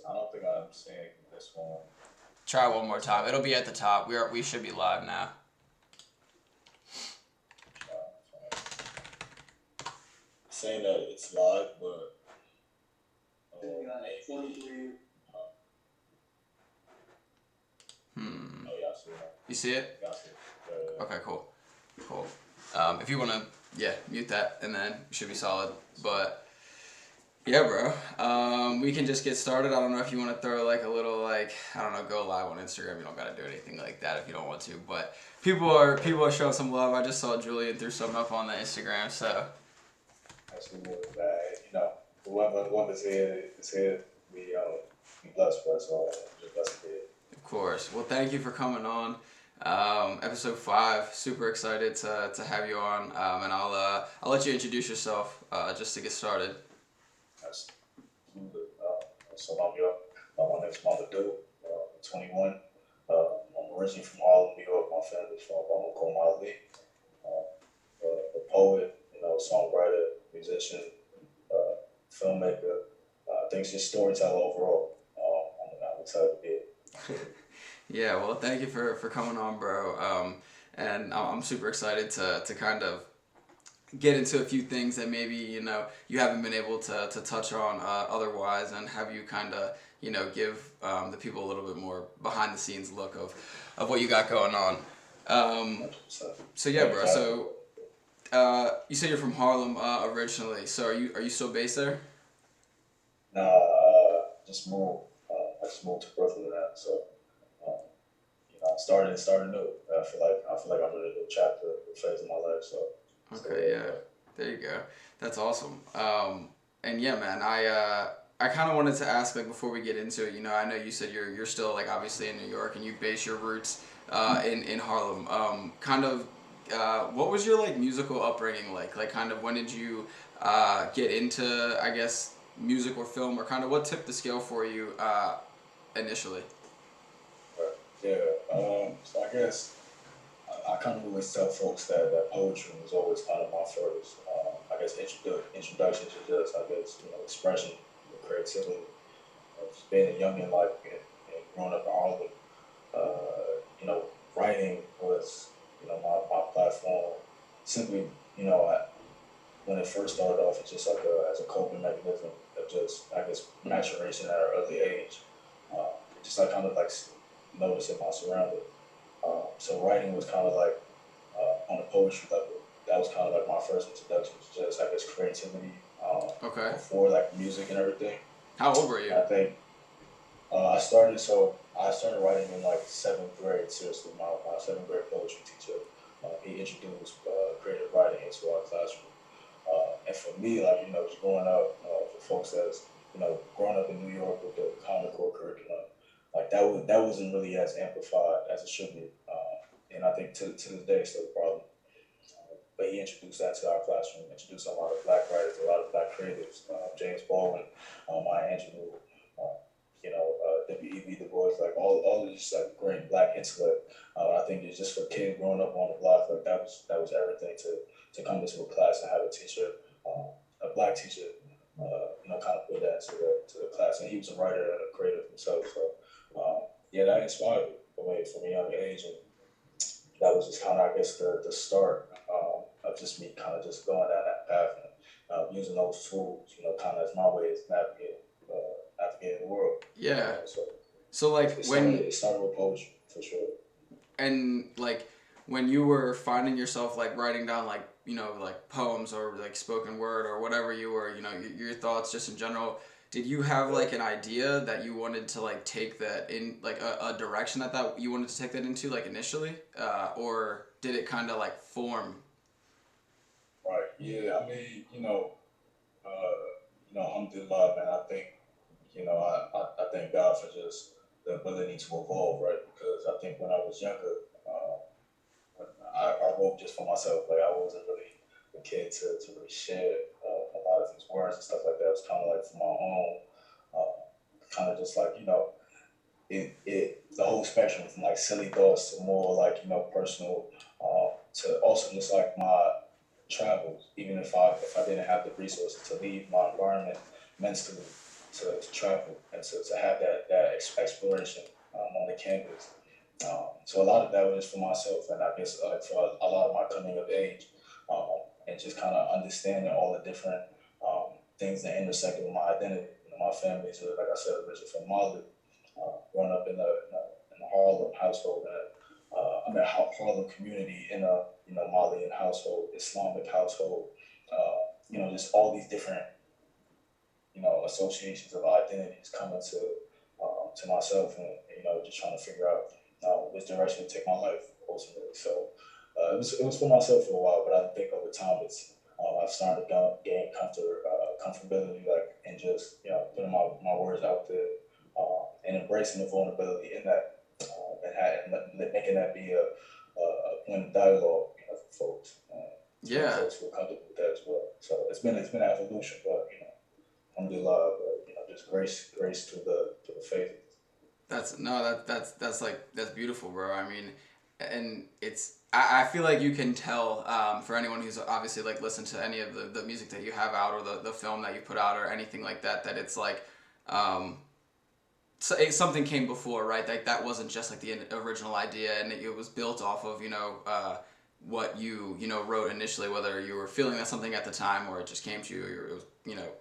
I don't think I'm seeing this one. Try one more This time. one. It'll be at the top. We should be live now. Saying that it's live, but maybe. Hmm. Oh yeah, I see that. You see it? Yeah, I see it. Okay, cool. Cool. If you want to, yeah, mute that, and then it should be solid. But yeah, bro. We can just get started. I don't know if you want to throw like a little like I don't know, go live on Instagram. You don't gotta do anything like that if you don't want to. But people are showing some love. I just saw Julian threw something up on the Instagram. So Absolutely. Whoever's here is here. We blessed for us all. Just blessed to be here. of course. Well, thank you for coming on. Episode 5. Super excited to have you on. And I'll let you introduce yourself just to get started. Absolutely. So my name's Mamadou. 21. I'm originally from Harlem, New York. My family's from Mamadou. A poet, songwriter, musician, filmmaker. I think it's just storyteller overall. I'm excited to be here. Yeah, well, thank you for coming on, bro. And I'm super excited to kind of get into a few things that maybe you haven't been able to touch on otherwise, and have you kind of give the people a little bit more behind the scenes look of what you got going on. So yeah, bro. So you said you're from Harlem originally. So are you still based there? Nah, just moved. I just moved to Brooklyn now, so um, starting new. I feel like I'm in a new chapter, new phase of my life. So Okay, yeah, yeah. There you go. That's awesome. And yeah, man, I kind of wanted to ask like before we get into it. I know you said you're still like obviously in New York and you base your roots in Harlem. Kind of, what was your like musical upbringing like? Like, kind of when did you get into I guess music or film, or kind of what tipped the scale for you initially? yeah. So I guess I kind of always tell folks that poetry was always kind of my first, I guess, introduction to just, I guess, expression, creativity. Just being a young in life and growing up in Harlem, writing was, my platform. Simply, when it first started off, it's just like as a coping mechanism of just, I guess, maturation at an early age. Just like kind of like noticing my surroundings. So writing was kind of like on a poetry level. That was kind of like my first introduction to just I guess creativity Okay. before like music and everything. How old were you? And I think I started writing in like seventh grade. Seriously, my seventh grade poetry teacher he introduced creative writing into our classroom. And for me, like just growing up, for folks that's growing up in New York with the Common Core curriculum, like that wasn't really as amplified as it should be. And I think to this day, it's still a problem. But he introduced that to our classroom, introduced a lot of black writers, a lot of black creatives, James Baldwin, Maya Angelou, W.E.B. Du Bois, like all of this like great black intellect. I think it's just for kids growing up on the block, like that was everything to come into a class and have a teacher, a black teacher, kind of put that to the class. And he was a writer and a creative himself. So yeah, that inspired me from a young age, and that was just kind of I guess the start of just me kind of just going down that path and using those tools, kind of as my way to navigate the world. Yeah. So So like it started with poetry for sure. and like when you were finding yourself like writing down like like poems or like spoken word or whatever you were your thoughts just in general, did you have like an idea that you wanted to like take that in like a direction that you wanted to take that into like initially, or did it kind of like form? Right. Yeah. I mean, alhamdulillah, man. I think, I thank God for just the ability to evolve, right? Because I think when I was younger, when I wrote just for myself. Like I wasn't really the kid to really share a lot of these words and stuff like that. It was kind of like for my own, kind of just like it the whole spectrum from like silly thoughts to more like personal, to also just like my travels. Even if I didn't have the resources to leave my environment mentally, to travel and to have that exploration on the canvas. So a lot of that was for myself, and I guess for a lot of my coming of age, and just kind of understanding all the different things that intersected with my identity. You know, my family is, like I said, originally from Mali, growing up in a Harlem household, Harlem community in a Malian household, Islamic household. Just all these different associations of identities coming to myself, and just trying to figure out which direction to take my life ultimately. So it was for myself for a while, but I think over time I've started to gain comfortability, like, and just putting my words out there, and embracing the vulnerability in that, and making that be a point of dialogue, for folks. So Yeah. folks feel comfortable with that as well. So it's been an evolution, but alhamdulillah, but just grace to the faith. That's no, that's like that's beautiful, bro. I mean, and I feel like you can tell, for anyone who's obviously like listened to any of the music that you have out, or the film that you put out, or anything like that, that it's like, something came before, right? Like that wasn't just like the original idea, and it was built off of what you wrote initially, whether you were feeling that something at the time, or it just came to you, or it was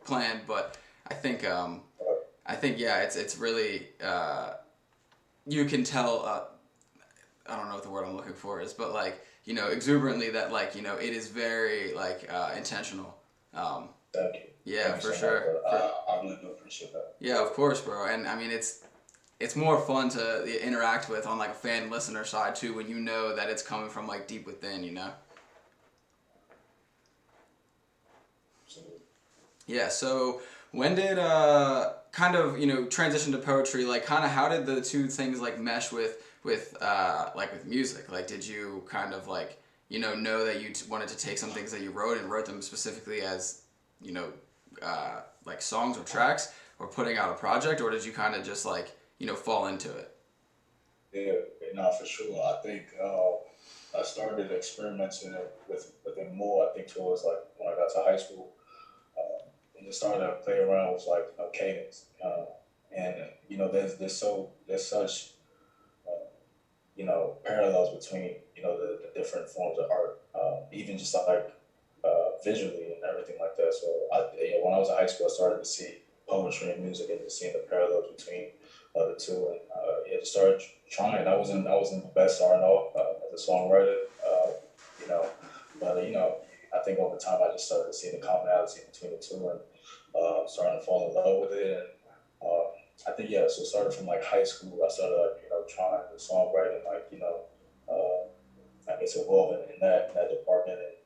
planned. But I think yeah, it's really, you can tell. I don't know what the word I'm looking for is, but like exuberantly, that like it is very like intentional. Um, Thank you. yeah, Thank you for so much, sure. brother. I really do appreciate that. Yeah, of course, bro. And I mean, it's more fun to interact with on like a fan listener side too, when you know that it's coming from like deep within, you know. Absolutely. Yeah. So when did kind of transition to poetry? Like, kind of how did the two things like mesh with music? Like, did you kind of like know that you wanted to take some things that you wrote and wrote them specifically as you know like songs or tracks, or putting out a project, or did you kind of just like fall into it? Yeah, no, for sure. I think I started experimenting with it more. I think towards like when I got to high school, and just started to play around with like cadence, and there's such parallels between the different forms of art, even just like visually and everything like that. So when I was in high school, I started to see poetry and music, and just seeing the parallels between the two, and just started trying. I wasn't the best R&O as a songwriter, you know, but I think over time I just started to see the commonality between the two, and starting to fall in love with it. And I think, yeah, so started from like high school. I started like trying the songwriting, like I guess evolving in that department. And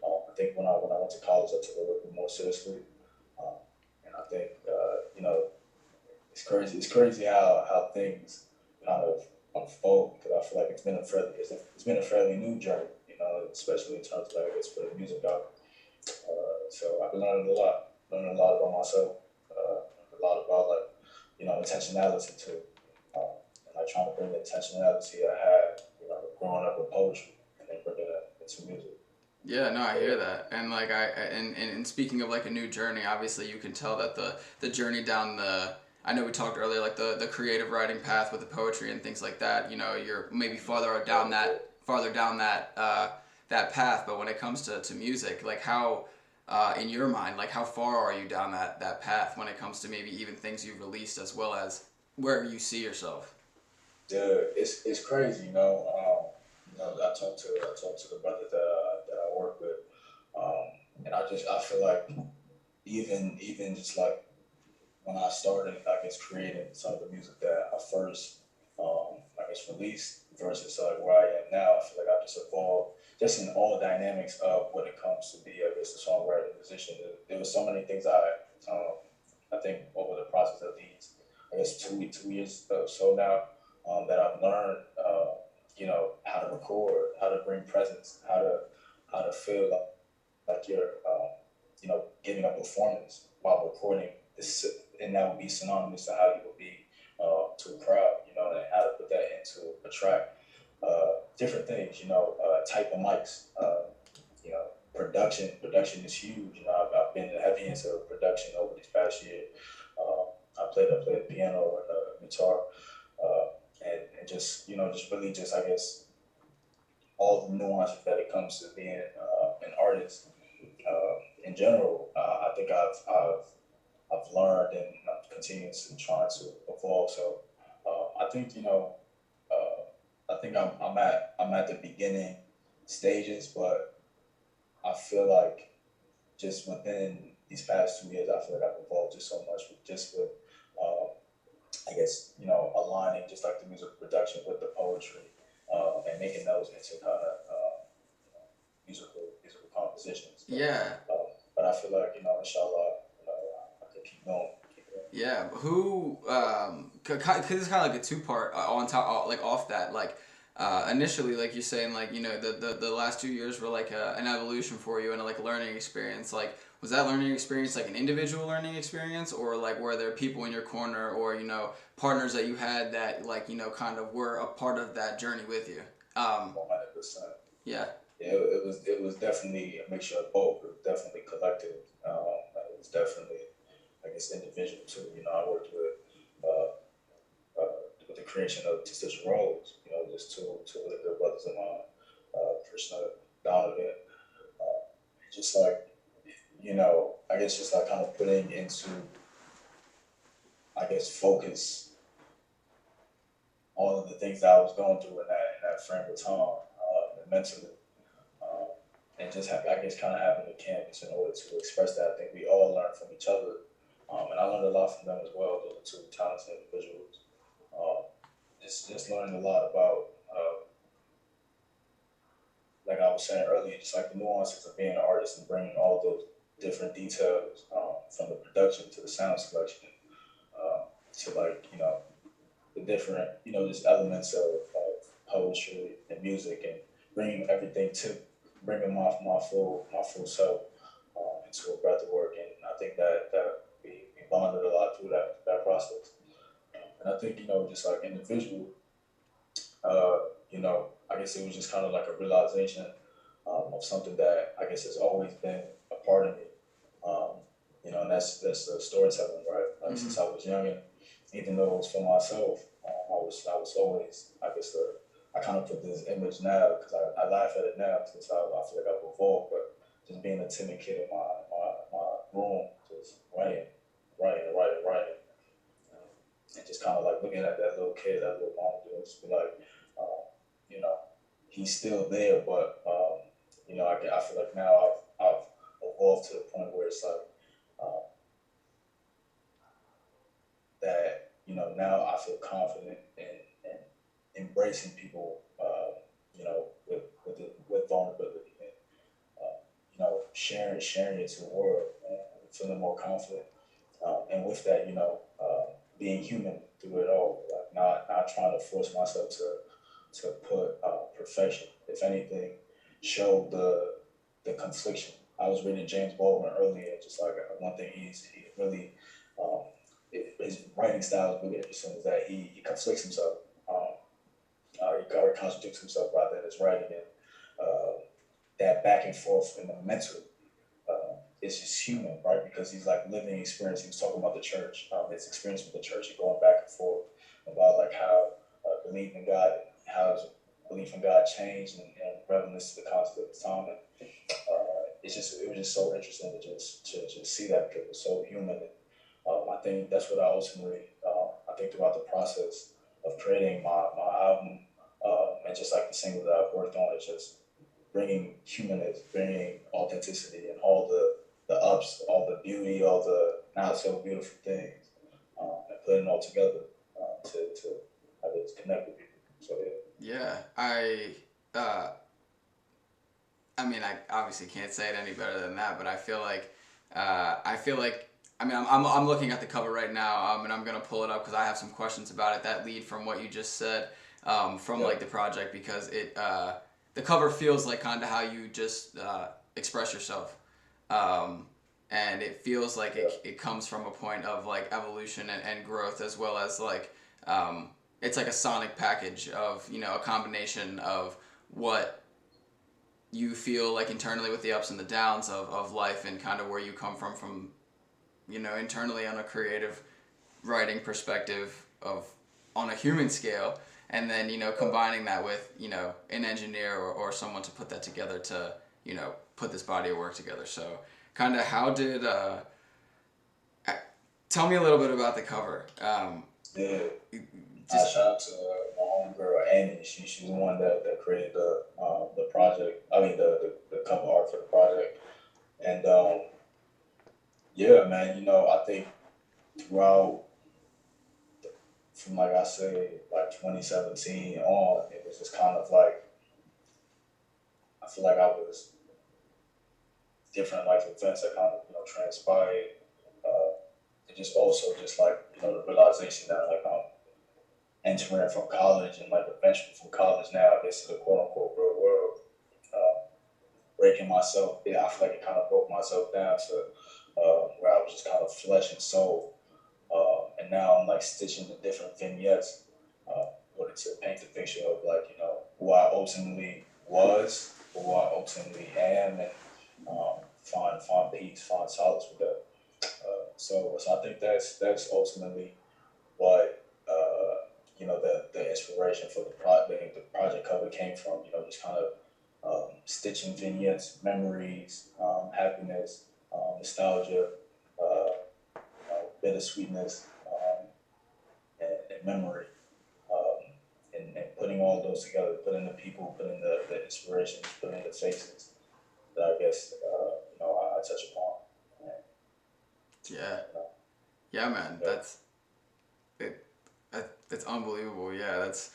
I think when I went to college, I took it a little bit more seriously. Um, and I think it's crazy. It's crazy how things kind of unfold, because I feel like it's been a fairly new journey. Especially in terms of, I guess, putting music out. So I've been learning a lot about myself, a lot about like intentionality too, and like trying to bring the intentionality I had, growing up with poetry, and then bringing it into music. Yeah, no, I So hear yeah, that. And like and speaking of like a new journey, obviously you can tell that the journey down the, I know we talked earlier, like the creative writing path with the poetry and things like that, you're maybe farther down that path. But when it comes to music, like how, in your mind, like how far are you down that path when it comes to maybe even things you've released, as well as where you see yourself? it's crazy. I talked to the brother that I work with, and I feel like even just like when I started, I guess, creating some of the music that I first, I guess, released versus like where I am now, I feel like I've just evolved just in all the dynamics of when it comes to be, I guess, a songwriter musician. There was so many things I think over the process of these, I guess, 2 years or so now, that I've learned, how to record, how to bring presence, how to feel like you're, giving a performance while recording this, and that would be synonymous to how you would be to a crowd, and how to put that into a track. Different things, type of mics, production is huge. I've been heavy into production over this past year. I played the piano and guitar, and just just really just I guess all the nuances that it comes to being an artist in general. I think I've learned and I'm continuously trying to evolve. So I think I think I'm at the beginning stages, but I feel like just within these past 2 years, I feel like I've evolved just so much with um, I guess aligning just like the music production with the poetry and making those into kind of musical compositions. Yeah. But I feel like inshallah, I could keep going. Keep going. Yeah, who? Cause it's kind of like a two part on top, like off that. Like, initially, like you're saying, like the last 2 years were like an evolution for you and a like learning experience. Like, was that learning experience like an individual learning experience, or like were there people in your corner, or partners that you had that like kind of were a part of that journey with you? 100%. Yeah. Yeah, it was definitely a mixture of both. It was definitely collective. It was definitely, I guess, individual too. I worked with the creation of Tistich Rose. Just two really good brothers of mine, Krishna Donovan. Just like I guess just like kind of putting into, I guess, focus all of the things that I was going through in that frame of time, mentally. Um, and just I guess kind of having a canvas in order to express that. I think we all learn from each other, and I learned a lot from them as well. Those are two talented individuals. Um, just learning a lot about, like I was saying earlier, just like the nuances of being an artist and bringing all those different details from the production to the sound selection to like the different just elements of poetry and music and bringing everything to bringing my full self into a breath of work, and I think that we bonded a lot through that process. And I think just like individual, uh, I guess it was just kind of like a realization of something that I guess has always been a part of me. Um, and that's the storytelling, right? Like Mm-hmm. since I was young, and even though it was for myself, I was always, I guess, I kind of put this image now because I laugh at it now since I feel like I've evolved, but just being a timid kid in my room, just writing, and just kind of like looking at that little kid, that little Mamadou, and just be like, um, you know, he's still there, but I feel like now I've evolved to the point where it's like um, that now I feel confident in embracing people, with vulnerability and sharing it to the world and feeling more confident. And with that, being human through it all, like not trying to force myself to put perfection. If anything, show the confliction. I was reading James Baldwin earlier, just like one thing he really um, his writing style is really interesting is that he conflicts himself. Um, or contradicts himself rather in his writing, and that back and forth in the mental is just human, right? Because he's like living experience. He was talking about the church, his experience with the church, and going back and forth about like how belief in God, how his belief in God changed and relevance to the concept of the time. And it was just so interesting to see that because it was so human. And, I think that's what I ultimately I think throughout the process of creating my album and just like the single that I've worked on, it's just bringing humanness, bringing authenticity, and all the ups, all the beauty, all the not so beautiful things, and putting it all together to I guess connect with people. So yeah. Yeah, uh, I mean, I obviously can't say it any better than that, but I feel like, I mean, I'm looking at the cover right now, and I'm gonna pull it up because I have some questions about it that lead from what you just said, from Yeah. like the project because the cover feels like kind of how you just express yourself, um, and it feels like Yeah. it comes from a point of like evolution and growth as well as like it's like a sonic package of a combination of what you feel like internally with the ups and the downs of life and kind of where you come from internally on a creative songwriting perspective of on a human scale, and then combining that with an engineer or someone to put that together to put this body of work together. So kind of how did tell me a little bit about the cover. Yeah. Just Shout out to my homegirl Annie. She's the one that created the project. I mean the cover art for the project. And yeah, man. I think throughout from like I say like 2017 on, it was just kind of like I feel like I was different like events that kind of transpired. And just also just like the realization that like I'm entering from college and like eventually from college now I guess to the quote unquote real world. Breaking myself, yeah, I feel like it kind of broke myself down to where I was just kind of flesh and soul. And now I'm like stitching the different vignettes in order to paint the picture of like, who I ultimately was, who I ultimately am, and find peace, find solace with that. So I think that's ultimately what the inspiration for the project cover came from. Just kind of stitching vignettes, memories, happiness, nostalgia, bittersweetness, and memory, and putting all those together, putting the people, putting the inspirations, putting the faces that I guess I touch upon. And, yeah, you know, yeah, man, yeah. that's it. That's unbelievable. Yeah, it's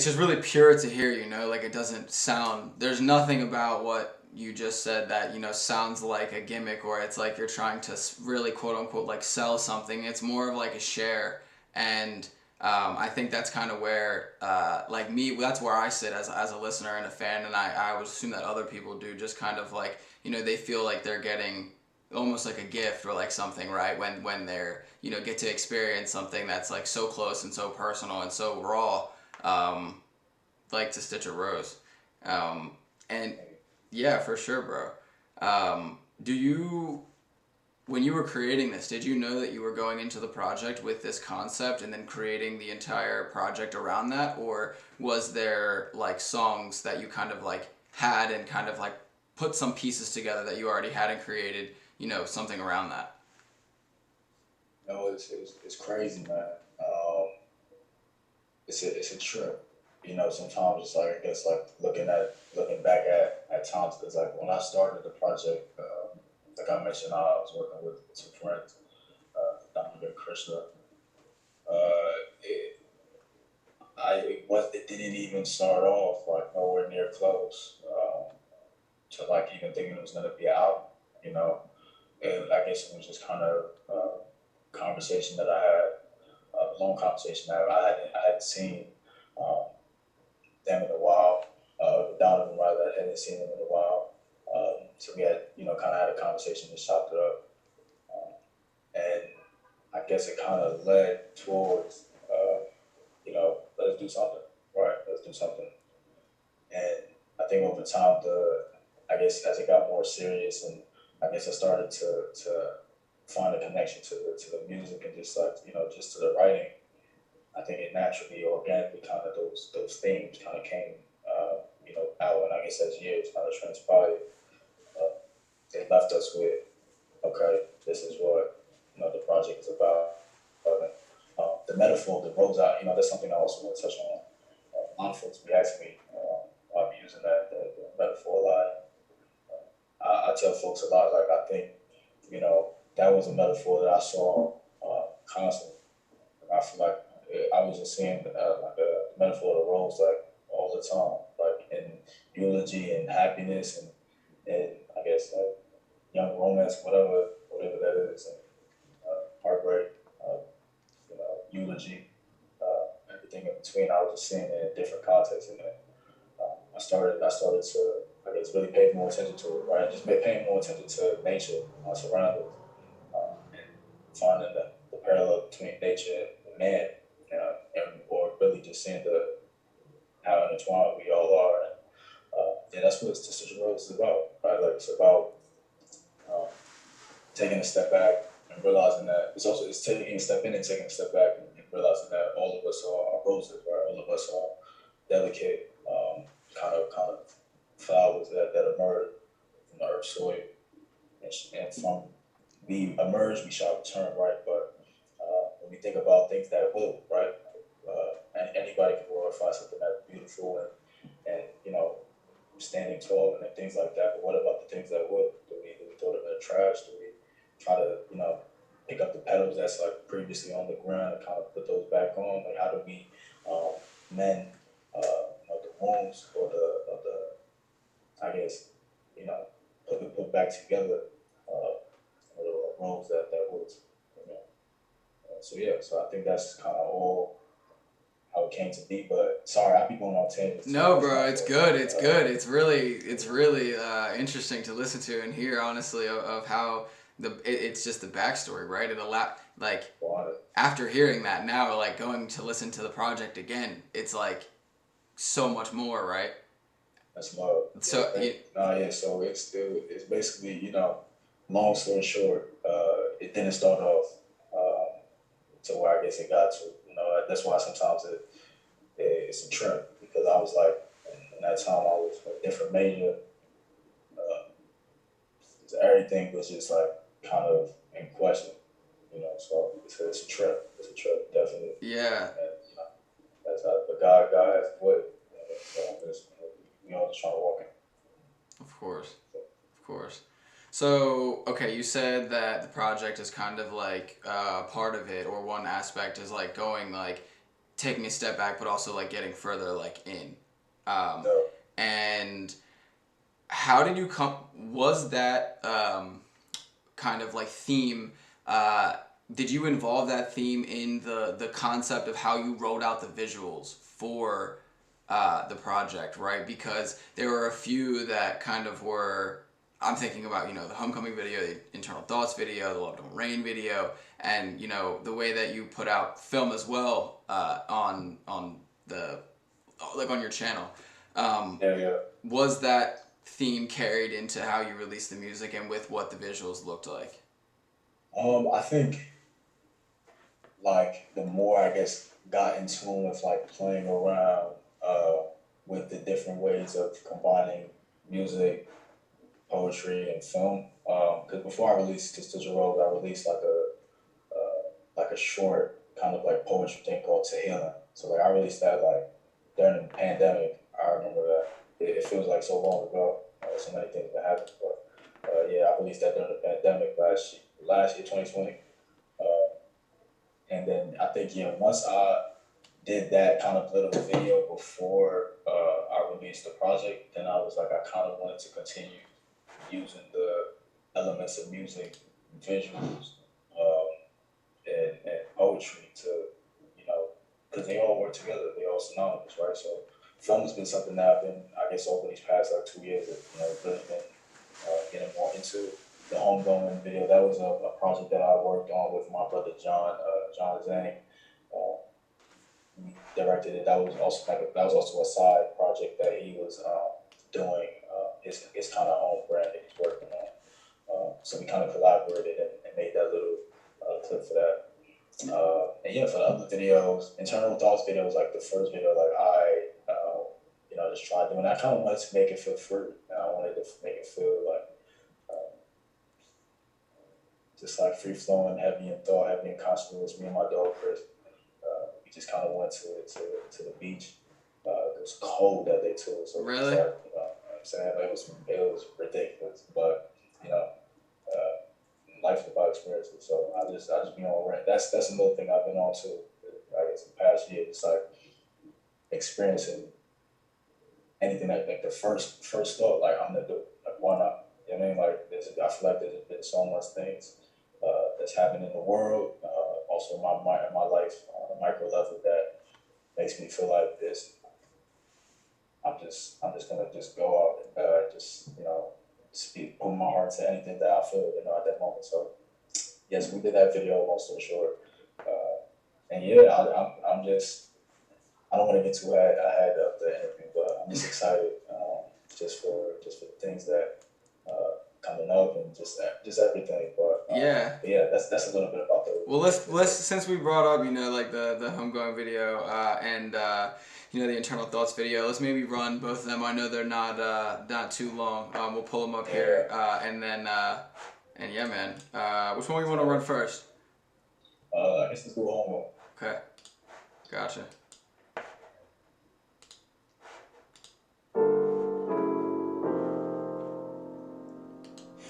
just really pure to hear. Like it doesn't sound. There's nothing about what you just said that sounds like a gimmick, or it's like you're trying to really quote unquote like sell something. It's more of like a share, and I think that's kind of where like me. That's where I sit as a listener and a fan, and I would assume that other people do. Just kind of like they feel like they're getting almost like a gift or like something, right? When they're get to experience something that's like so close and so personal and so raw, um, like to Stitch a Rose. um, and yeah, for sure, bro. Do you When you were creating this, did you know that you were going into the project with this concept and then creating the entire project around that, or was there like songs that you kind of like had and kind of like put some pieces together that you already had and created something around that? It's crazy, man. Um, it's a trip. Sometimes it's like I guess like looking back at times because like when I started the project, like I mentioned, I was working with some friends, Dominic and Krishna. Uh, it, it didn't even start off like nowhere near close to like even thinking it was gonna be out. You know, and I guess it was just kind of conversation that I had, a long conversation that I hadn't seen um, them in a while. Donovan rather, I hadn't seen them in a while. So we had kind of had a conversation and chopped it up, um, and I guess it kind of led towards let's do something, right? Let's do something, and I think over time I guess as it got more serious and I guess I started to find a connection to the music and just like just to the writing. I think it naturally, organically, kind of those themes kind of came, out, and I guess as years kind of transpired, uh, they left us with, okay, this is what the project is about. And, the metaphor, the roads out, that's something I also want to touch on. A lot of folks be asking me, I'll be using the metaphor a lot. I tell folks a lot, like I think, that was a metaphor that I saw constantly. I feel like I was just seeing like a metaphor of the rose like all the time, like in eulogy and happiness and I guess like young romance, whatever that is, and heartbreak, eulogy, everything in between. I was just seeing it in different contexts, and I started to I guess really pay more attention to it, right? Just paying more attention to nature, my surroundings, and finding the parallel between nature and man, or really just seeing how intertwined we all are. And yeah, that's what Decision Road is about, right? Like it's about um, taking a step back and realizing that it's taking a step in and taking a step back and realizing that all of us are roses, right? All of us are delicate, kind of flowers that emerge from the earth soil, and from we emerge, we shall return, right? But when we think about things that will, right? And anybody can glorify something that's beautiful and standing tall and things like that. But what about the things that would? Do we throw them in the trash? Do we try to pick up the petals that's like previously on the ground and kind of put those back on? Like how do we mend the wounds or the I guess you know put back together the rooms that was you know. So yeah, so I think that's kind of all how it came to be. But sorry, I be going on tangents too. No, It's bro, my it's fault. good. It's good. It's really interesting to listen to and hear, honestly, of how it's just the backstory, right? It like Water. after hearing that now, like going to listen to the project again, it's like so much more, right? That's love. Yeah, So thank you, you. No, yeah. So it's basically long story short, it didn't start off to where I guess it got to. That's why sometimes it's a trip because I was like in that time I was a different major. Uh, so everything was just like kind of in question. So it's a trip. It's a trip, definitely. yeah, And that's how. But God has a way. So I'm just just trying to walk in. of course, of course. So, okay, you said that the project is kind of like part of it, or one aspect is like going like taking a step back, but also like getting further like in. Um, So, and how did you come? Was that kind of like theme? Uh, did you involve that theme in the concept of how you wrote out the visuals for the project, right? Because there were a few that kind of were. I'm thinking about the homecoming video, the internal thoughts video, the love don't rain video, and the way that you put out film as well on the like on your channel. Um, yeah, yeah. was that theme carried into how you released the music and with what the visuals looked like? I think like the more I guess got in tune with like playing around uh, with the different ways of combining music, poetry, and film. Because before I released Kiss to Rose, I released like a short kind of like poetry thing called Tehillim. So like I released that like during the pandemic. I remember that. It feels like so long ago. So many things that happened, but yeah, I released that during the pandemic last year, 2020. Uh, and then I think once I did that kind of little video before I released the project, then I was like I kind of wanted to continue using the elements of music, visuals, um, and poetry to, because they all work together, they all synonymous, right? So film has been something that I've been, I guess, over these past like 2 years, really been getting more into. The homegoing video, that was a project that I worked on with my brother John Zhang. Uh, we directed it. That was also a side project that he was doing. His kind of own brand that he's working on. So we kind of collaborated and made that little clip for that. And yeah, for the other videos, internal thoughts video was like the first video. Like just tried doing. I kind of wanted to make it feel free, and I wanted to make it feel like just like free flowing, heavy in thought, heavy in conscience. It was me and my dog Chris. We just kind of went to the beach. It was cold that day too, so we just Really? like what I'm saying it was ridiculous, but you know. Uh, Life is about experiences. So I just be on rent. That's another thing I've been on too. I guess the past year, it's like experiencing anything that like the first thought, like I'm gonna do it. Like why not? You know what I mean? Like I feel like there's been so much things that's happened in the world, also in my life on a micro level that makes me feel like this. I'm just gonna just go out and just speak, put my heart to anything that I feel at that moment. So yes, we did that video. Long story short, and yeah, I'm just I don't want to get too ahead of the interview, but I'm just excited just for the things that coming up and just everything. Yeah. But yeah, that's a little bit about Well, the let's since we brought up, you know, like the homegoing video and you know, the internal thoughts video. Let's maybe run both of them. I know they're not too long. We'll pull them up here and then and yeah, man. Which one we want to run first? I guess let's go home. Okay, gotcha.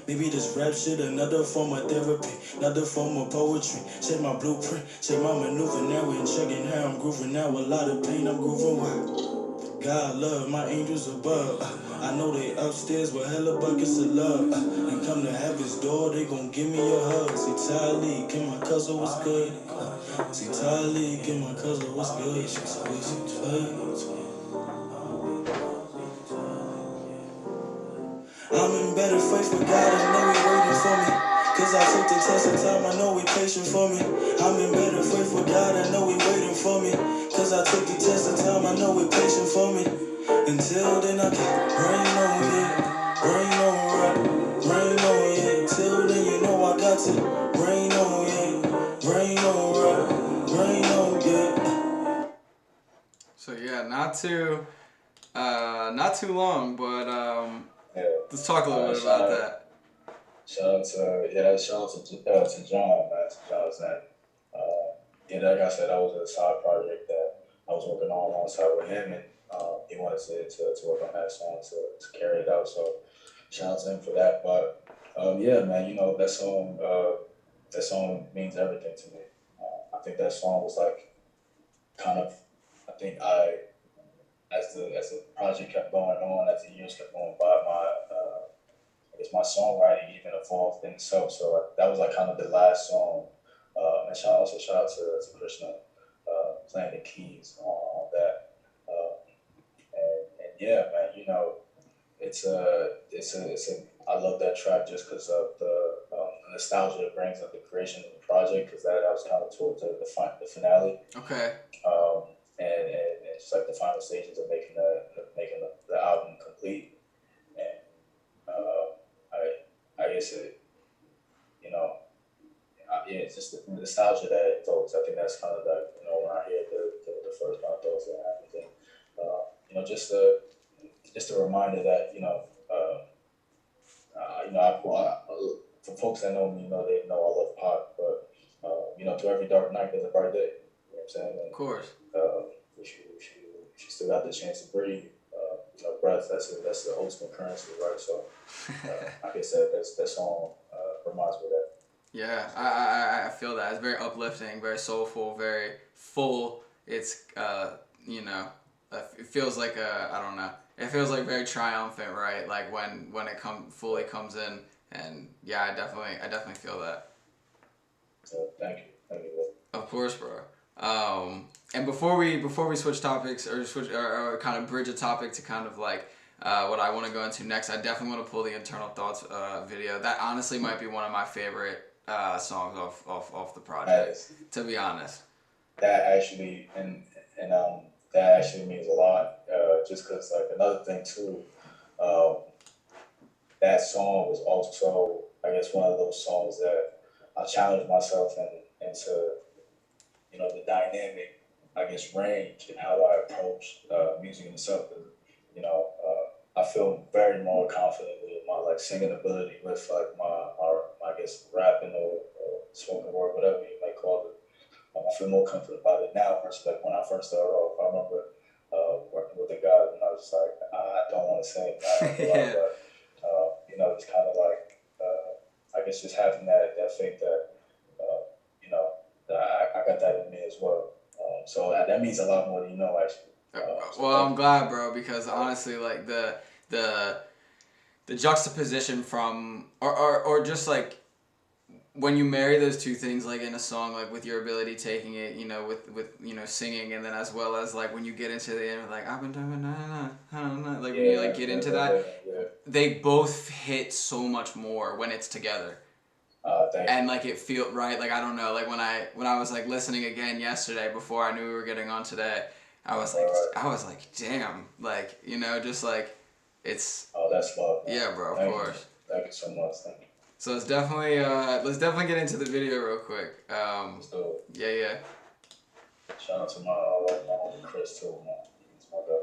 Maybe this rap shit another form of therapy, another form of poetry. Check my blueprint, check my maneuver. Now we checking how I'm grooving. Now a lot of pain I'm grooving with. God love, my angels above. I know they upstairs with hella buckets of love. And come to heaven's door, they gon' give me a hug. See Tylee, can my cousin was good. See Tylee, can my cousin was good. I'm in better faith with God, I know He waiting for me. Cause I took the test of time, I know He patient for me. I'm in better faith with God, I know He waiting for me. Cause I took the test of time, I know He patient for me. Until then I can rain on it, rain on right, rain on it. Till then you know I got to rain on it, rain on right, rain on it. So yeah, not too long, but Yeah. let's talk a little bit about that. Shout out to John, man. To John's name. Yeah, like I said, that was a side project that I was working on alongside with him, and he wanted to work on that song to carry it out. So shout out to him for that. But yeah, man, you know that song means everything to me. I think that song was like kind of, I think as the project kept going on, as the years kept going by, I guess my songwriting even evolved in itself. So that was like kind of the last song. And shout out to Krishna playing the keys on that. And yeah, man, you know, it's a I love that track just because of the nostalgia it brings of the creation of the project, because that was kind of towards the finale. Okay. And it's like the final stages of making the album complete. And I guess you know, yeah, it's just the nostalgia that it evokes. I think that's kind of like, you know, when I hear the first kind of thoughts and everything, you know, just a reminder that, you know, for folks that know me, you know, they know I love pop, but you know, to every dark night there's a bright day. You know what I'm saying? And, Of course. we still got the chance to breathe. You know, breath. That's the ultimate currency, right? So, like I said, that song reminds me of that. Yeah, I feel that. It's very uplifting, very soulful, very full. It's you know, it feels like I don't know. It feels like very triumphant, right? Like when it fully comes in, and yeah, I definitely feel that. So thank you. Of course, bro. And before we switch topics or kind of bridge a topic to kind of like what I want to go into next, I definitely want to pull the Internal Thoughts video. That honestly might be one of my favorite songs off the project. To be honest. That actually that actually means a lot. Just because like another thing too, that song was also, I guess, one of those songs that I challenged myself into, you know, the dynamic, I guess, range and how I approach music in itself. And, you know, I feel very more confident with my like singing ability with like my I guess rapping or spoken word, whatever you might call it. I feel more comfortable about it now versus like when I first started off. I remember working with the guy and I was just like, I don't want to sing, Yeah. but you know, it's kind of like I guess just having that faith that you know, that I got that in me as well. So that means a lot more than you know, actually. Well, I'm glad, bro, because honestly, like the juxtaposition from or just like when you marry those two things, like in a song, like with your ability taking it, you know, with you know, singing, and then as well as like when you get into the end, like I've been doing like when you like get into that, they both hit so much more when it's together. And like it feel right, like I don't know, like when I was like listening again yesterday before I knew we were getting on today, I was like damn, like, you know, just like it's. Oh, that's love. Man. Yeah, bro, of Thank course. Thank you so much. Thank you. So let's definitely get into the video real quick. So Yeah, yeah. shout out to my homie Chris too, man. He's my guy.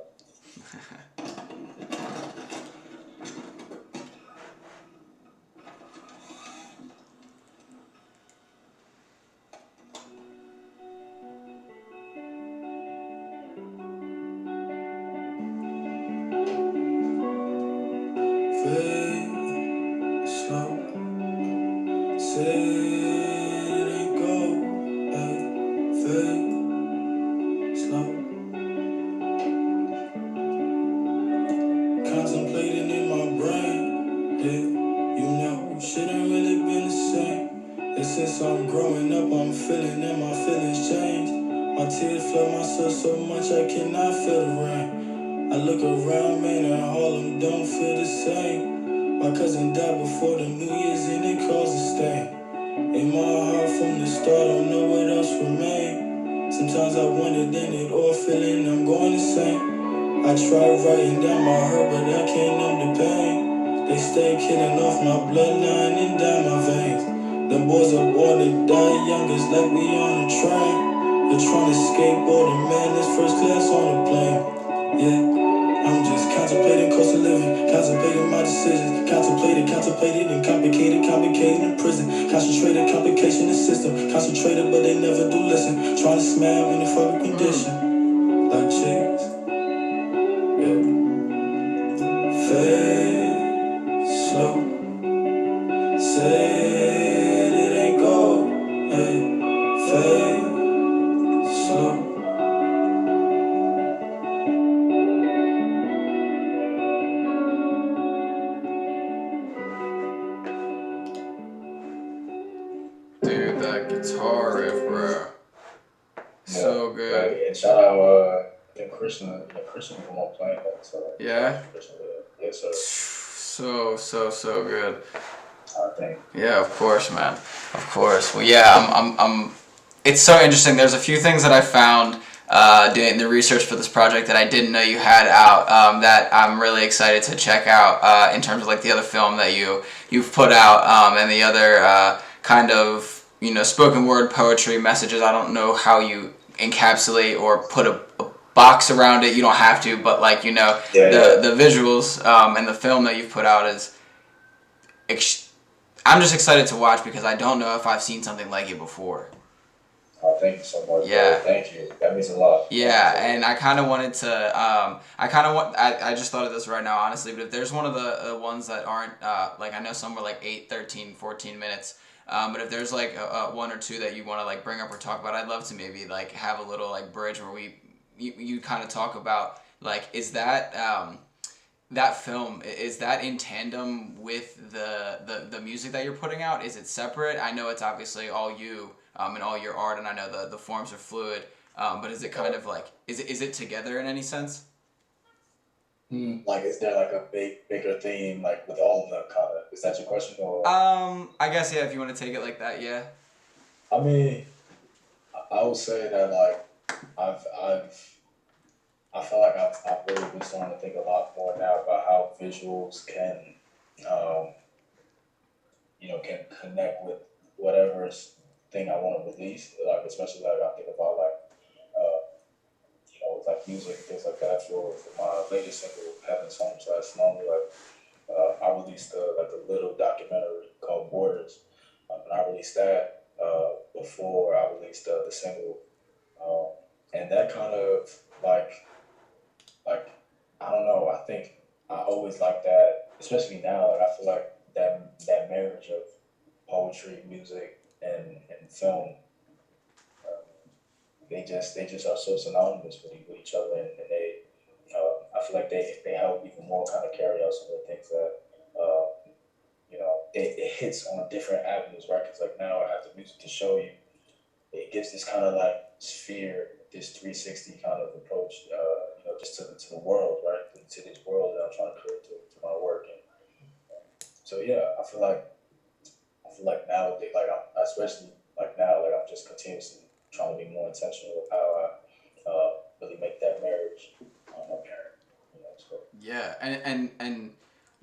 Fade slow, say it ain't go, ay, fade slow. Contemplating in my brain, yeah, you know, shit ain't really been the same. And since I'm growing up, I'm feeling that my feelings change. My tears flood my soul so much I cannot feel the rain. I look around, man, and Harlem don't feel the same. My cousin died before the New Year's and it caused a stain. In my heart from the start, don't know what else remained. Sometimes I wonder, then it all feeling I'm going insane. I tried writing down my hurt, but I can't numb the pain. They stay killing off my bloodline and down my veins. Them boys are born to die young, it's like we on a train. They're trying to skateboard and man, it's first class on the plane. Yeah, I'm just contemplating cost of living, contemplating my decisions, contemplated and complicated in prison, concentrated complication in system, concentrated but they never do listen, trying to smile in the fucking condition, like chicks. Fade slow, said it ain't go, hey, fade slow. Dude, that guitar riff, bro. So Yeah, good. and shout out I think Christian was the one playing that. So Yeah. Christian, yes sir. So good. I think. Yeah, of course, man. Of course. Well, yeah, I'm. It's so interesting. There's a few things that I found doing the research for this project that I didn't know you had out. That I'm really excited to check out in terms of like the other film that you've put out and the other kind of spoken word poetry messages. I don't know how you encapsulate or put a box around it. You don't have to, but like the visuals and the film that you've put out is. I'm just excited to watch because I don't know if I've seen something like it before. Oh, thank you so much. Yeah. Bro. Thank you. That means a lot. Yeah, and I kind of wanted to. I just thought of this right now, honestly. But if there's one of the ones that aren't like I know some were like 8, 13, 14 minutes. But if there's like one or two that you want to like bring up or talk about, I'd love to maybe like have a little like bridge where you kind of talk about like is that that film is that in tandem with the music that you're putting out? Is it separate? I know it's obviously all you and all your art, and I know the forms are fluid. But is it kind of like is it together in any sense? Like, is there like a bigger theme like with all of them? Kind of. Is that your question or? I guess yeah. If you want to take it like that, yeah. I mean, I would say that like I feel like I've really been starting to think a lot more now about how visuals can, um, can connect with whatever thing I want to release. Like especially like I think about like, uh, with like music and things like that. For my latest single, Heaven's Home / Lonely, like I released like a little documentary called Borders, and I released that before I released the single, um, and that kind of like like I don't know. I think I always like that, especially now. Like I feel like that marriage of poetry, music, and film. Um, they just are so synonymous with each other, and they I feel like they help even more kind of carry out some of the things that it hits on different avenues, right? Because like now I have the music to show you. It gives this kind of like sphere, this 360 kind of approach, just to the world, right? To this world that I'm trying to create to my work. And so yeah, I feel like nowadays, like I'm especially like now, like I'm just continuously trying to be more intentional with how I really make that marriage apparent. So Yeah, and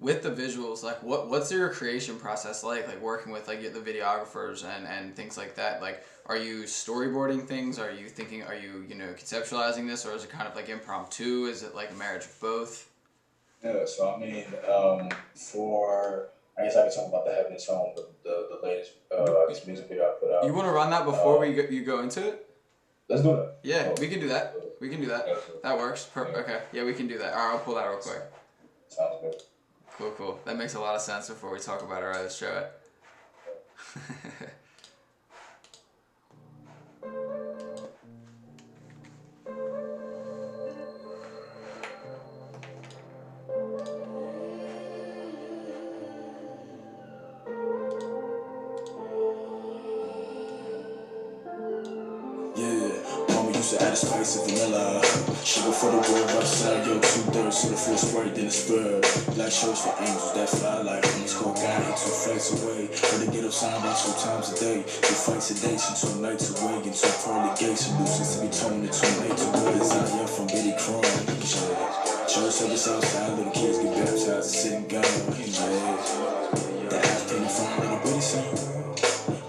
with the visuals, like what's your creation process like working with like the videographers and things like that? Like, are you storyboarding things? Are you thinking? Are you conceptualizing this, or is it kind of like impromptu? Is it like a marriage of both? Yeah, so I mean, for I guess I can talk about the Heaven song, the latest I guess music video I put You out. want to run that before you go into it? Let's do that. Yeah, Oh, we can do that. We can do that. absolutely. That works. Yeah. Okay, yeah, we can do that. All right, I'll pull that real quick. Sounds good. Cool. That makes a lot of sense before we talk about it. All right, let's show it. Yeah, mama used to add a spice of vanilla. Sugar for the world outside, yo, 2/3 to the full sprite, then a spur. Black shirts for angels that fly like underscore guy, hit 2 flights away. For the ghetto sign about 2 times a day. 2 fights a day, she 2 nights away. And 2 pearly gates, solutions to be toned and 2 nights away. Desire from Betty Crum. Yeah. Church service outside, little kids get baptized, sitting down. Yeah. The African fine little bitty son.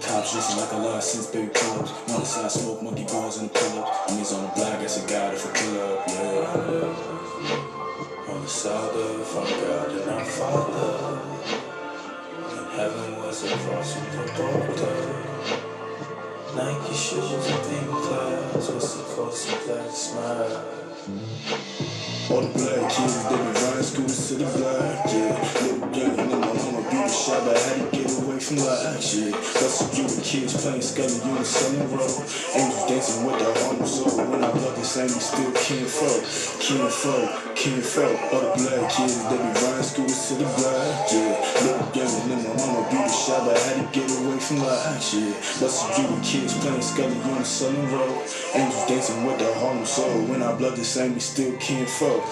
Cops listen like a lot since baby pull-ups. On the side, smoke monkey bars in the pull-ups. And he's on the block, that's a guy for kill-up, yeah. On the side of our God and our Father. And heaven was across the border. Nike shoes and pink clouds. What's the cost of that smile? All the black kids, they be riding scooters to the block, yeah. Little young and my mama beat the shot, but I had to get away from lies, yeah. Plus a few kids playing Scully units selling roll. Angels dancing with the Harlem soul. When I love the same, we still kinfolk. All the black kids, they be riding scooters to the block, yeah. Little young and my mama beat the shot, but I had to get away from lies, yeah. Plus a few kids playing Scully units selling roll. Angels dancing with the Harlem soul. When I blood the same, we still kinfolk.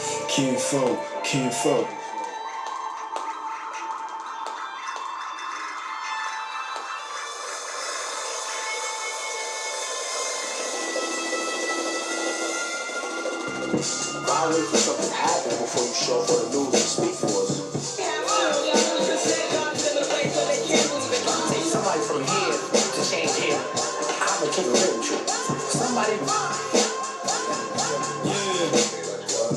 I wait for something to happen before you show up for the news and speak for us. Take somebody from here to change here. I'm gonna keep it real with you. Somebody. Yeah,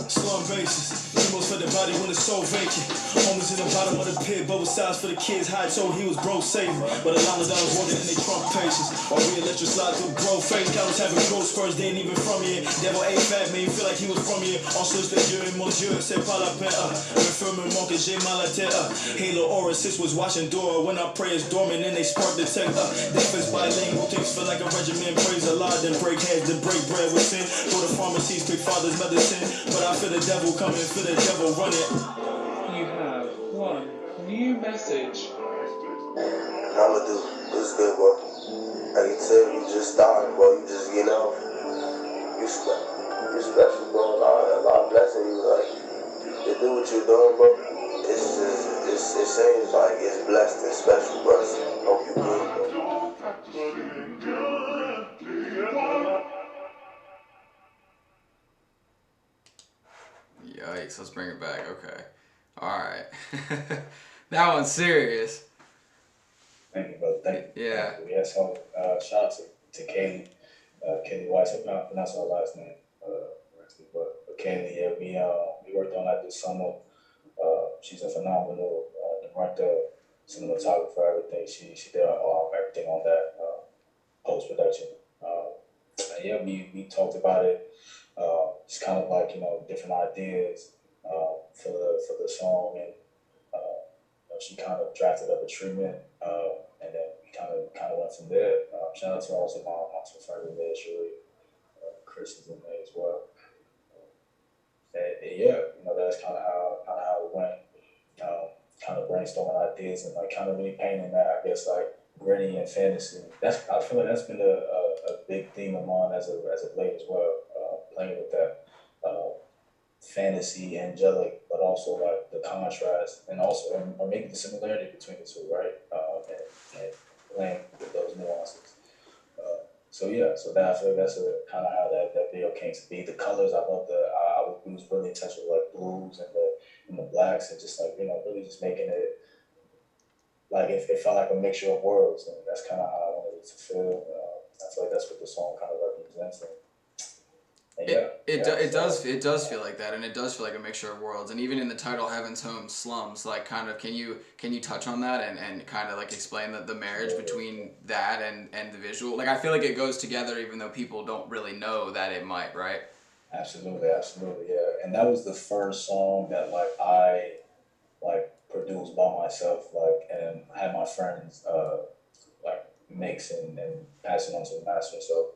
slum bases. Emos for the body when it's so vacant. Homies in the bottom of the pit, both sides for the kids. High told he was broke saving. But a lot of dollars walking in their trunk patience. While we electric slide through growth phase. Cowards having growth spurs, they ain't even from here. Devil A fat, man, feel like he was from here. Ensuite, les yeux et mon Dieu, c'est pas la peine. Le feu me manque, j'ai mal à terre. Halo aura, sis was watching door. When I pray it's dormant, and they spark the tech. Defense bilingual, things feel like a regiment. Praise a lot, then break heads, then break bread with sin. Go to pharmacies, pick father's medicine. But I feel the devil coming, feel the devil running. You have one new message. I'ma do. It's good, bro. I can tell you just starting, bro. You just, you special, bro. A lot of blessing you, like, to do what you're doing, bro. It's just, it seems like it's blessed and special, bro. Hope you good, bro. Yikes! Let's bring it back. Okay. All right. That one's serious. Thank you, brother. Thank you. Yeah. Thank you. Yeah, so shout out to Kaylee. Kaylee Weiss, I can't pronounce her last name, but Kaylee, yeah, we worked on that this summer. She's a phenomenal director, cinematographer, everything. She did everything on that post production. And yeah, we talked about it. It's kind of like different ideas for the song, and she kind of drafted up a treatment, and then we kind of went from there. Shout out to also my two friends in there, Shirley, Chris is in there as well. And yeah, that's kind of how it went. Kind of brainstorming ideas and like kind of really painting that, I guess, like gritty and fantasy. I feel like that's been a big theme of mine as of late as well. Playing with that fantasy, angelic, but also like the contrast, and also or making the similarity between the two, right? And playing with those nuances. So yeah, so that I feel like that's kind of how that video came to be. The colors, I we was really in touch with like blues and the blacks and just like really just making it like it felt like a mixture of worlds, and that's kind of how I wanted it to feel. I feel like that's what the song kind of represents. And yeah, It does feel like that, and it does feel like a mixture of worlds. And even in the title "Heaven's Home Slums," like kind of can you touch on that and kind of like explain the marriage between that and the visual? Like I feel like it goes together, even though people don't really know that it might, right? absolutely, absolutely, yeah. And that was the first song that like I like produced by myself, like, and had my friends like mix and pass it on to the master. So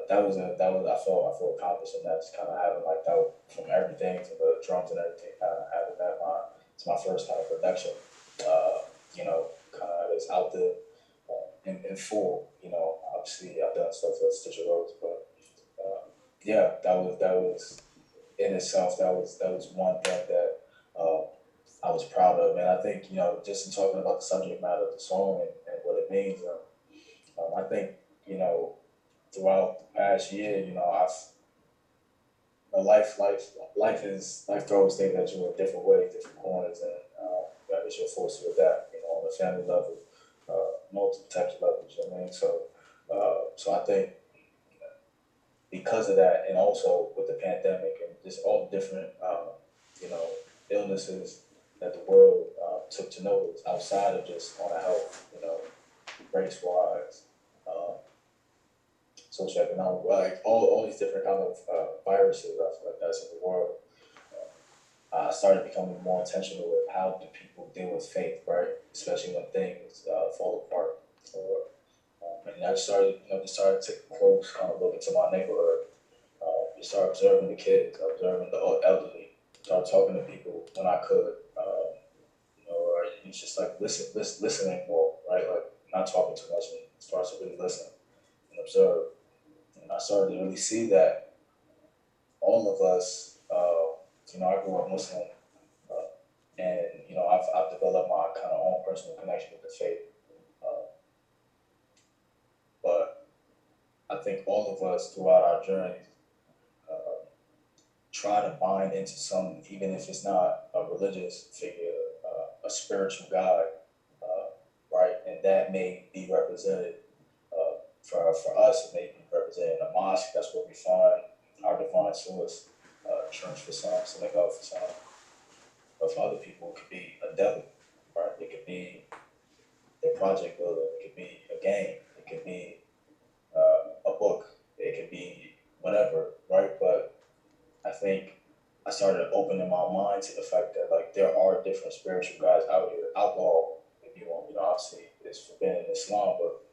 that was I felt accomplished in that, just kind of having like that from everything to the drums and everything, kind of having that it's my first kind of production, kind of it's out there in full. Obviously I've done stuff with Stitcher Rose, but yeah, that was in itself, that was one thing that uh, I was proud of. And I think, just in talking about the subject matter of the song and what it means, I think, you know, throughout the past year, I've life throws things at you in different ways, different corners, and I guess you're forced with that, on a family level, multiple types of levels. You know what I mean? So I think because of that, and also with the pandemic and just all the different, you know, illnesses that the world took to notice outside of just on a health, race wise, socioeconomic, like all these different kind of viruses. I feel like that's in the world. I started becoming more intentional with how do people deal with faith, right? Especially when things fall apart. Or, and I started, just started to take a close kind of look into my neighborhood. Just start observing the kids, observing the elderly, start talking to people when I could. Or it's just like listening more, right? Like not talking too much and start to really listen and observe. And I started to really see that all of us, I grew up Muslim, uh, and I've developed my kind of own personal connection with the faith. Uh, but I think all of us throughout our journeys uh, try to bind into some, even if it's not a religious figure, a spiritual guide, right? And that may be represented for us. It may be represented in a mosque. That's where we find our divine source. Church for some, synagogue for some. But for other people, it could be a devil, right? It could be the project builder. It could be a game. It could be a book. It could be whatever, right? But I think I started opening my mind to the fact that like there are different spiritual guides out here. Alcohol, if you want, obviously it's forbidden in Islam, but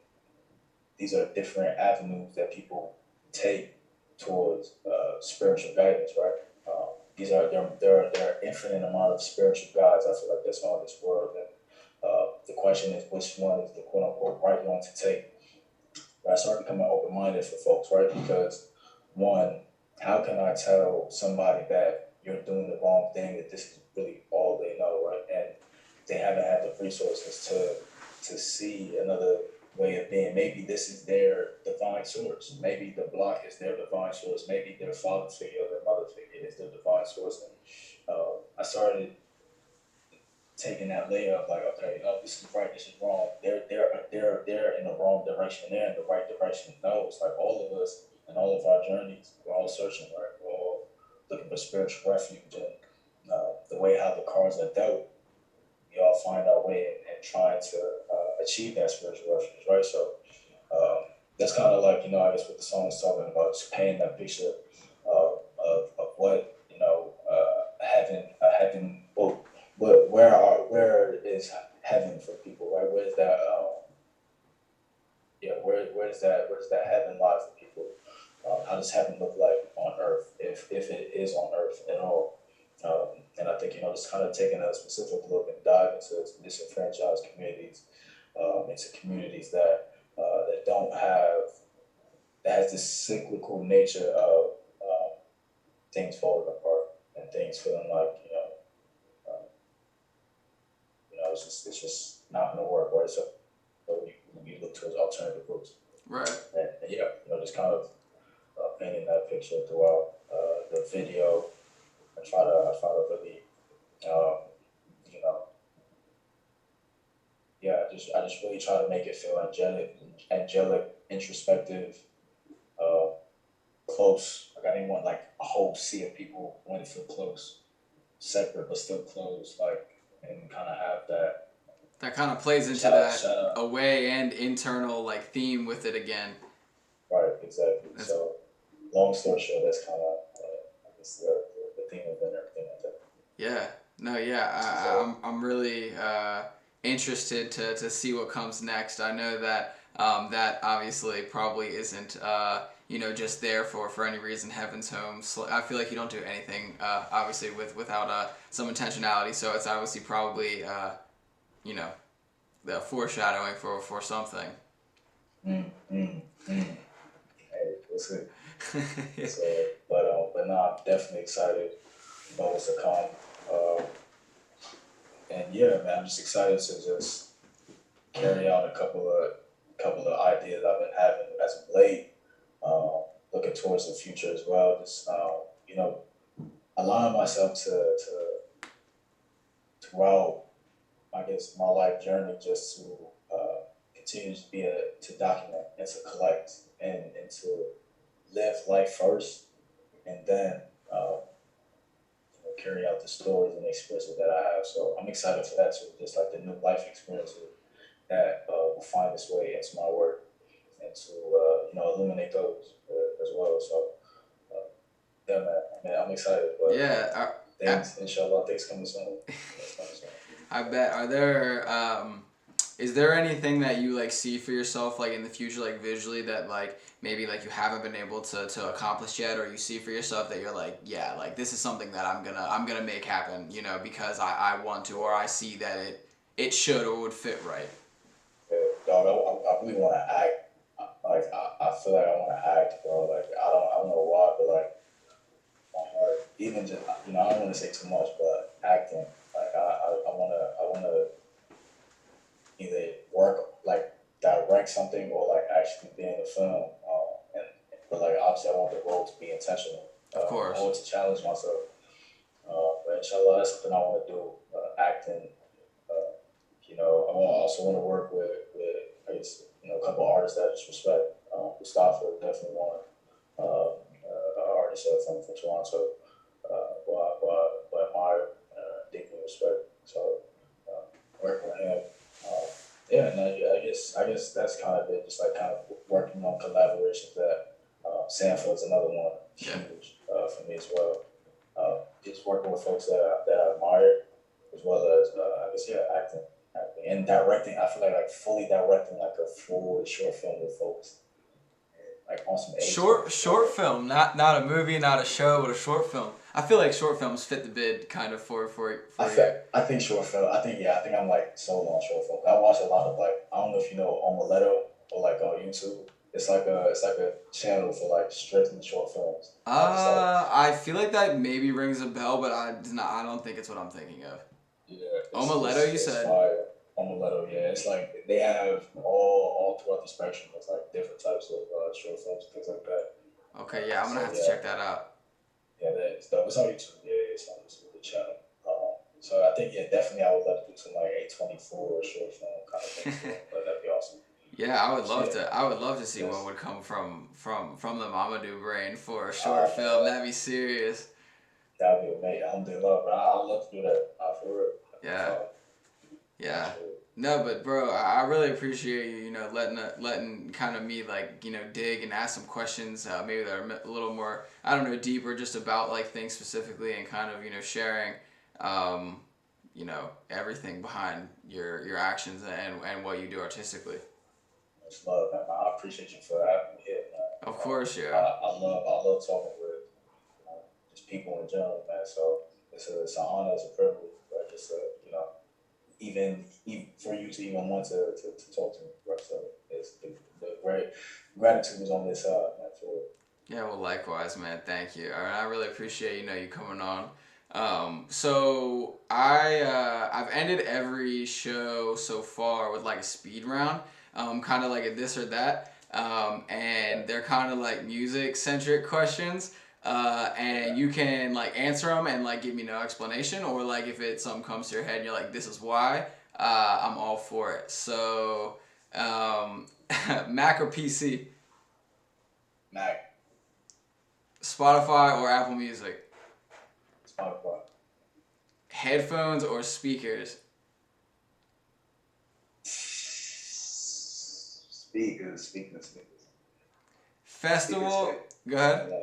these are different avenues that people take towards spiritual guidance, right? These are there are infinite amount of spiritual guides. I feel like that's on this world, and the question is which one is the quote unquote right one to take. But I started becoming open minded for folks, right? Because one, how can I tell somebody that you're doing the wrong thing, that this is really all they know, right? And they haven't had the resources to see another way of being. Maybe this is their divine source. Maybe the block is their divine source. Maybe their father figure or their mother figure is their divine source. And I started taking that layer of like, okay, oh, this is right, this is wrong. They're in the wrong direction. They're in the right direction. No, it's like all of us and all of our journeys. We're all searching, right? We're all looking for spiritual refuge, and the way how the cards are dealt, we all find our way and trying to achieve that spiritual refuge, right? So that's kind of like, I guess what the song is talking about, just painting that picture of what, heaven, well, where is heaven for people, right? Where's that, where's that heaven lie for people? How does heaven look like on earth, if it is on earth at all? And I think, just kind of taking a specific look and dive into disenfranchised communities, into communities that don't have, that has this cyclical nature of things falling apart and things feeling like, it's just not going to work, right? So we look towards alternative routes. Right. And yeah, just kind of painting that picture throughout the video, I try to really, um, you know, yeah, I just really try to make it feel angelic, introspective, uh, close. Like I didn't want like a whole sea of people. I wanted to feel close, separate but still close. Like and kind of have that That kind of plays into that shout out. away and internal like theme with it again. Right, exactly. That's, So long story short, that's kind of I guess the theme of it and everything like that. yeah. No, yeah. So I'm really interested to see what comes next. I know that that obviously probably isn't just there for any reason. Heaven's Home. So I feel like you don't do anything obviously without some intentionality. So it's obviously probably you know the foreshadowing for something. mm, mm, mm. Hey, we'll see. So, but no, I'm definitely excited about what's to come. And yeah, man, I'm just excited to just carry out a couple of ideas I've been having as of late. Looking towards the future as well. Just you know, allowing myself to throughout, I guess, my life journey, just to continue to to document and to collect and to live life first, and then carry out the stories and experiences that I have. So I'm excited for that too. Just like the new life experiences that will find its way into my work and to illuminate those as well. So yeah, man. I mean, I'm excited, but Yeah. things, inshallah, things coming soon. Things coming soon. I bet. Are there is there anything that you like see for yourself like in the future, like visually, that like maybe like you haven't been able to accomplish yet, or you see for yourself that you're like, yeah, like this is something that I'm gonna make happen, because I want to, or I see that it should or would fit right. Yeah, dog, I really want to act. Like I feel like I want to act, bro. Like I don't know why, but like my heart, even just I don't want to say too much, but acting. Like I wanna either work like direct something or like actually be in the film. And but like obviously I want the role to be intentional. Of I course. want to challenge myself. But inshallah, that's something I want to do. Acting. Uh, also want to work with I guess a couple artists that I just respect. Mustafa definitely one. An artist from Toronto. Who I admire, deeply respect. So working with him. Uh, yeah, and I guess that's kind of it. Just like kind of working on collaborations that Sanford's another one Yeah. huge for me as well. Just working with folks that I admire, as well as I guess acting and directing. I feel like fully directing like a full short film with folks, like on some age. Short film, not a movie, not a show, but a short film. I feel like short films fit the bid kind of for you. I think short film. I think I'm like sold on short film. I watch a lot of like I don't know if you know Omeletto or like on YouTube. It's like a channel for like strictly short films. I feel like that maybe rings a bell, but I don't think it's what I'm thinking of. Yeah, Omeletto, you it's said. fire. Omeletto, yeah. It's like they have all throughout the spectrum. It's like different types of short films and things like that. Okay, yeah, I'm gonna So have to yeah, check that out. yeah, it's dope. It's on YouTube. Yeah, it's on YouTube, the channel. So I think definitely I would love to do some like A24 short film kind of thing. But that'd be awesome. Yeah, I would love Yeah. to. I would love to see Yes. what would come from the Mamadou brain for a short film. That'd be serious. That'd be amazing. Alhamdulillah, bro. I'd love to do that. For real. Yeah, yeah. Absolutely. No, but bro, I really appreciate you. Letting kind of me like dig and ask some questions. Maybe that are a little more I don't know deeper, just about like things specifically, and kind of sharing, um, everything behind your actions and what you do artistically. Much love, man. I appreciate you for having me here, man. Of course, I, yeah. I love talking with just people in general, man. So it's an honor, it's a privilege, but just even for you to even want to talk to me, bro. So it's the great gratitude is on this side, man. For real. Yeah, well, likewise, man. Thank you. I really appreciate you coming on. So I've ended every show so far with like a speed round, kind of like a this or that, and they're kind of like music centric questions. and you can like answer them and like give me no explanation, or like if it something comes to your head and you're like, this is why, I'm all for it. So, Mac or PC, Mac, Spotify or Apple Music, Spotify, headphones or speakers, speakers. festival. Speakers, Go ahead.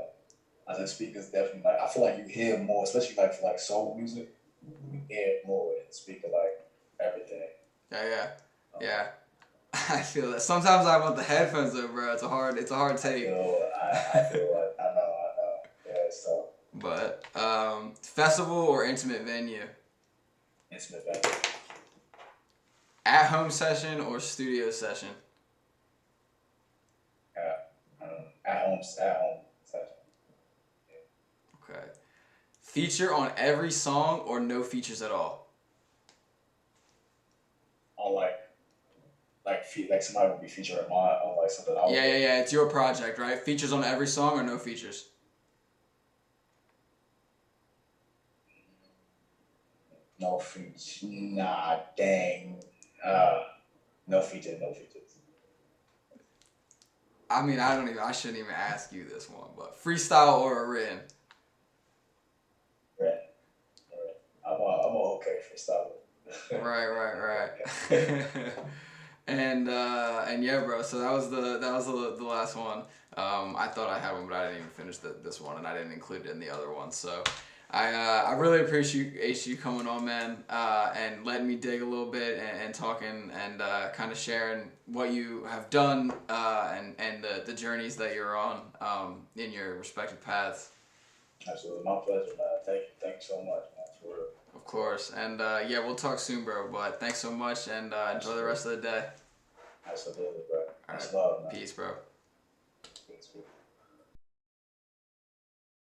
I said speakers definitely. Like, I feel like you hear more, especially like for like soul music. You hear more in the speaker, like everything. Yeah. I feel that. Sometimes I want the headphones though, bro. It's a hard take. I feel like I know. Yeah, it's tough. But festival or intimate venue, Intimate venue. at home session or studio session, At home session. okay. Feature on every song or no features at all. On like somebody would be featuring mine on like something. I would Yeah. It's your project, right? Features on every song or no features. No features. Nah, dang. No features. I mean, I shouldn't even ask you this one, but freestyle or a written. Right. I'm okay freestyle. Right. And yeah, bro. So that was the last one. I thought I had one, but I didn't even finish this one, and I didn't include it in the other one. So I really appreciate you coming on, man, and letting me dig a little bit and talking and kind of sharing what you have done and the journeys that you're on in your respective paths. Absolutely, my pleasure, man. Thank you so much, man, for real. Of course, and yeah, we'll talk soon, bro. But thanks so much, and enjoy the rest of the day. Absolutely, bro. All Much right. love, man. Peace, bro.